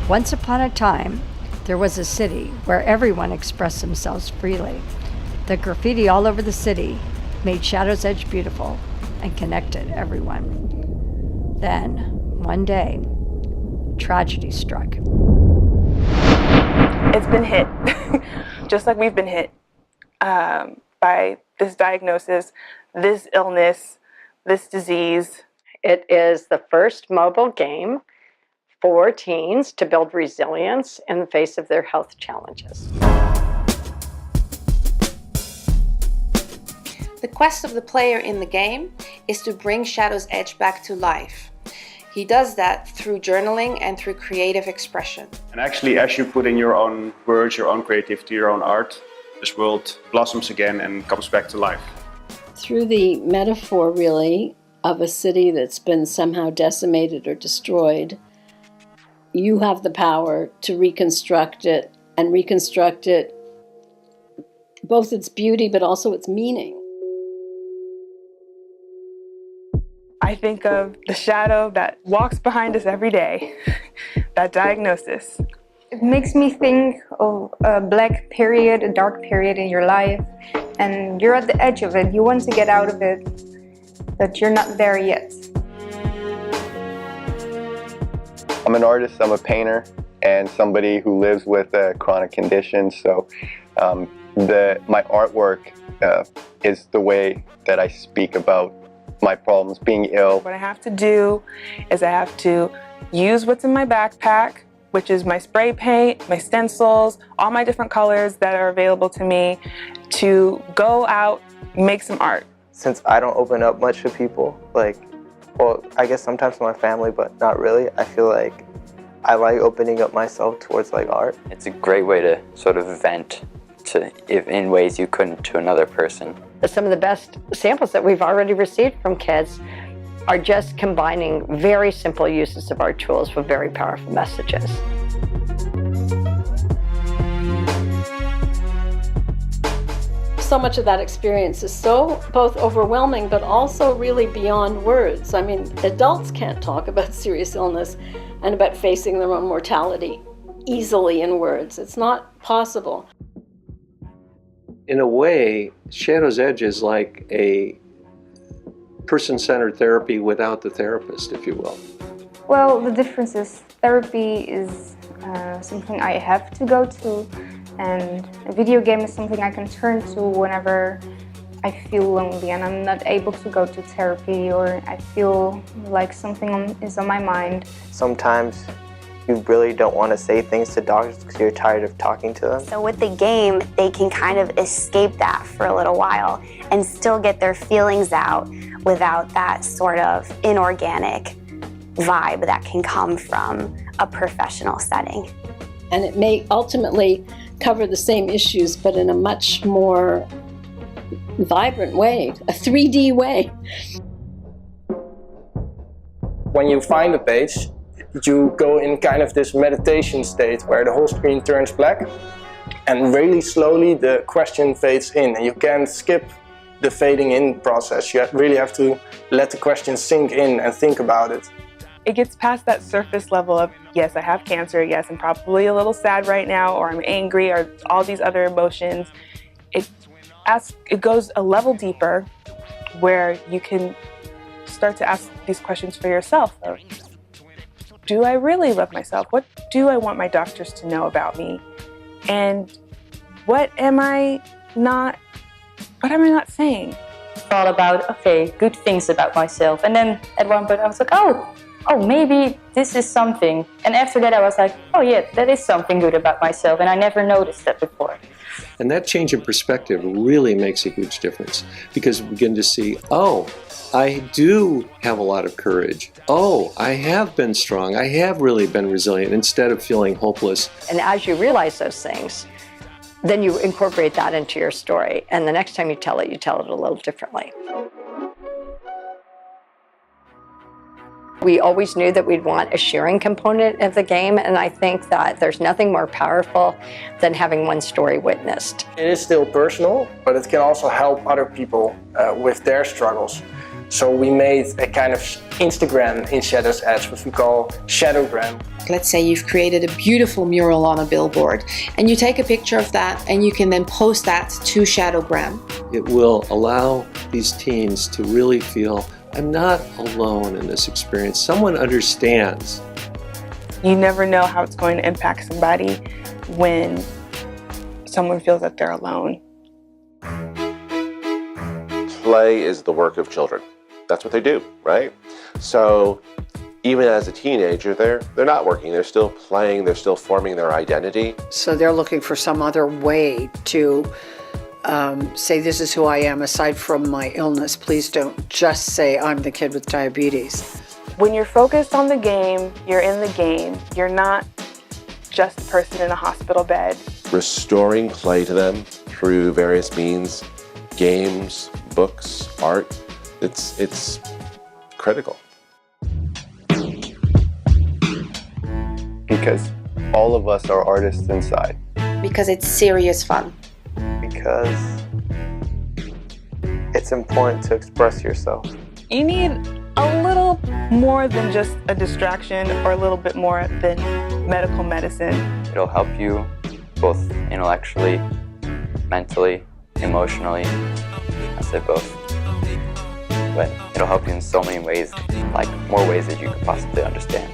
Once upon a time, there was a city where everyone expressed themselves freely. The graffiti all over the city made Shadow's Edge beautiful and connected everyone. Then, one day, tragedy struck. It's been hit, just like we've been hit by this diagnosis, this illness, this disease. It is the first mobile game for teens to build resilience in the face of their health challenges. The quest of the player in the game is to bring Shadow's Edge back to life. He does that through journaling and through creative expression. And actually, as you put in your own words, your own creativity, your own art, this world blossoms again and comes back to life. Through the metaphor, really, of a city that's been somehow decimated or destroyed, you have the power to reconstruct it, and reconstruct it, both its beauty but also its meaning. I think of the shadow that walks behind us every day, that diagnosis. It makes me think of a black period, a dark period in your life, and you're at the edge of it. You want to get out of it, but you're not there yet. I'm an artist, I'm a painter, and somebody who lives with a chronic condition, so my artwork is the way that I speak about my problems, being ill. What I have to do is I have to use what's in my backpack, which is my spray paint, my stencils, all my different colors that are available to me, to go out, make some art. Since I don't open up much to people, well, I guess sometimes to my family, but not really. I feel like I like opening up myself towards art. It's a great way to sort of vent in ways you couldn't to another person. Some of the best samples that we've already received from kids are just combining very simple uses of our tools with very powerful messages. So much of that experience is so both overwhelming but also really beyond words. I mean, adults can't talk about serious illness and about facing their own mortality easily in words. It's not possible. In a way, Shadow's Edge is like a person-centered therapy without the therapist, if you will. Well, the difference is therapy is something I have to go to, and a video game is something I can turn to whenever I feel lonely and I'm not able to go to therapy, or I feel like something is on my mind. Sometimes you really don't want to say things to doctors because you're tired of talking to them. So with the game, they can kind of escape that for a little while and still get their feelings out without that sort of inorganic vibe that can come from a professional setting. And it may ultimately cover the same issues, but in a much more vibrant way, a 3D way. When you find a page, you go in kind of this meditation state where the whole screen turns black, and really slowly the question fades in, and you can't skip the fading in process. You really have to let the question sink in and think about it. It gets past that surface level of, yes, I have cancer, yes, I'm probably a little sad right now, or I'm angry, or all these other emotions. It goes a level deeper where you can start to ask these questions for yourself. Do I really love myself? What do I want my doctors to know about me? And what am I not saying? All about, okay, good things about myself. And then at one point I was like, oh, maybe this is something. And after that I was like, oh yeah, that is something good about myself. And I never noticed that before. And that change in perspective really makes a huge difference, because we begin to see, oh, I do have a lot of courage. Oh, I have been strong. I have really been resilient, instead of feeling hopeless. And as you realize those things, then you incorporate that into your story. And the next time you tell it a little differently. We always knew that we'd want a sharing component of the game, and I think that there's nothing more powerful than having one story witnessed. It is still personal, but it can also help other people with their struggles. So we made a kind of Instagram in Shadow's Edge, which we call Shadowgram. let's say you've created a beautiful mural on a billboard, and you take a picture of that and you can then post that to Shadowgram. It will allow these teens to really feel, I'm not alone in this experience. Someone understands. You never know how it's going to impact somebody when someone feels that they're alone. Play is the work of children. That's what they do, right? So even as a teenager, they're not working. They're still playing. They're still forming their identity. So they're looking for some other way to say, this is who I am aside from my illness. Please don't just say I'm the kid with diabetes. When you're focused on the game, you're in the game. You're not just a person in a hospital bed. Restoring play to them through various means, games, books, art, it's critical. Because all of us are artists inside. Because it's serious fun. Because it's important to express yourself. You need a little more than just a distraction or a little bit more than medical medicine. It'll help you both intellectually, mentally, emotionally. I said both. But it'll help you in so many ways, like more ways that you could possibly understand.